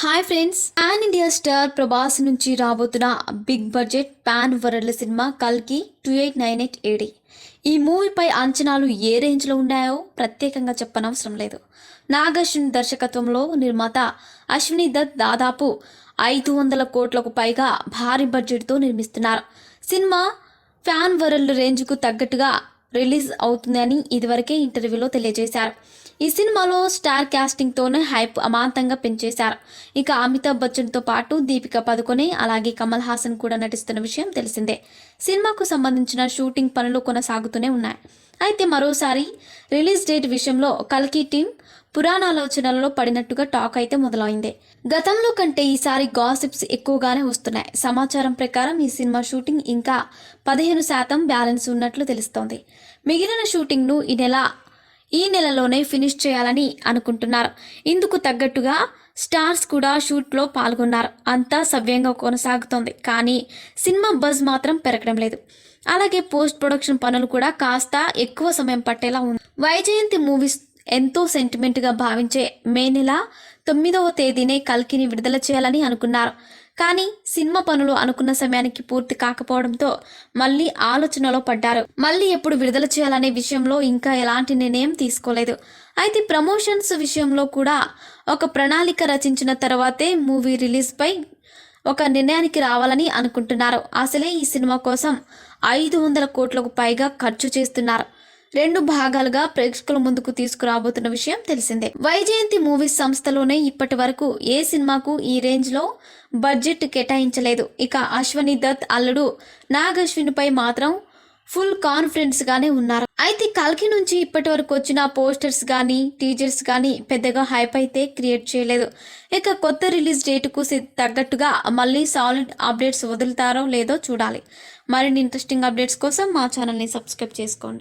Hi friends, pan India star Prabhas నుంచి రాబోతున్న big budget pan world సినిమా కల్కి 2898 ఏడి. ఈ మూవీపై అంచనాలు ఏ రేంజ్లో ఉన్నాయో ప్రత్యేకంగా చెప్పనవసరం లేదు. నాగశ్విన్ దర్శకత్వంలో నిర్మాత అశ్విని దత్ దాదాపు 500 కోట్లకు పైగా భారీ బడ్జెట్తో నిర్మిస్తున్నారు. సినిమా ఫ్యాన్ వరల్డ్ రేంజ్కు తగ్గట్టుగా రిలీజ్ అవుతుందని ఇదివరకే ఇంటర్వ్యూలో తెలియజేశారు. ఈ సినిమాలో స్టార్ క్యాస్టింగ్తోనే హైప్ అమాంతంగా పెంచేశారు. ఇక అమితాబ్ బచ్చన్తో పాటు దీపికా పదుకొనే అలాగే కమల్ హాసన్ కూడా నటిస్తున్న విషయం తెలిసిందే. సినిమాకు సంబంధించిన షూటింగ్ పనులు కొనసాగుతూనే ఉన్నాయి. అయితే మరోసారి రిలీజ్ డేట్ విషయంలో కల్కి టీం పురాణాలోచనలలో పడినట్టుగా టాక్ అయితే మొదలైంది. గతంలో కంటే ఈసారి గాసిప్స్ ఎక్కువగానే వస్తున్నాయి. సమాచారం ప్రకారం ఈ సినిమా షూటింగ్ ఇంకా 15% బ్యాలెన్స్ ఉన్నట్లు తెలుస్తోంది. మిగిలిన షూటింగ్ను ఈ నెలలోనే ఫినిష్ చేయాలని అనుకుంటున్నారు. ఇందుకు తగ్గట్టుగా స్టార్స్ కూడా షూట్లో పాల్గొన్నారు. అంతా సవ్యంగా కొనసాగుతోంది. కానీ సినిమా బజ్ మాత్రం పెరగడం లేదు. అలాగే పోస్ట్ ప్రొడక్షన్ పనులు కూడా కాస్త ఎక్కువ సమయం పట్టేలా ఉంది. వైజయంతి మూవీస్ ఎంతో సెంటిమెంట్గా భావించే మే నెల 9వ తేదీనే కల్కిని విడుదల చేయాలని అనుకున్నారు. కానీ సినిమా పనులు అనుకున్న సమయానికి పూర్తి కాకపోవడంతో మళ్ళీ ఆలోచనలో పడ్డారు. మళ్ళీ ఎప్పుడు విడుదల చేయాలనే విషయంలో ఇంకా ఎలాంటి నిర్ణయం తీసుకోలేదు. అయితే ప్రమోషన్స్ విషయంలో కూడా ఒక ప్రణాళిక రచించిన తర్వాతే మూవీ రిలీజ్పై ఒక నిర్ణయానికి రావాలని అనుకుంటున్నారు. అసలే ఈ సినిమా కోసం 500 కోట్లకు పైగా ఖర్చు చేస్తున్నారు. 2 భాగాలుగా ప్రేక్షకుల ముందుకు తీసుకురాబోతున్న విషయం తెలిసిందే. వైజయంతి మూవీస్ సంస్థలోనే ఇప్పటి వరకు ఏ సినిమాకు ఈ రేంజ్లో బడ్జెట్ కేటాయించలేదు. ఇక అశ్వని దత్ అల్లుడు నాగశ్విన్పై మాత్రం ఫుల్ కాన్ఫిడెన్స్ గానే ఉన్నారు. అయితే కల్కి నుంచి ఇప్పటి వరకు వచ్చిన పోస్టర్స్ కానీ టీజర్స్ కానీ పెద్దగా హైప్ అయితే క్రియేట్ చేయలేదు. ఇక కొత్త రిలీజ్ డేటుకు తగ్గట్టుగా మళ్ళీ సాలిడ్ అప్డేట్స్ వదులుతారో లేదో చూడాలి. మరిన్ని ఇంట్రెస్టింగ్ అప్డేట్స్ కోసం మా ఛానల్ని సబ్స్క్రైబ్ చేసుకోండి.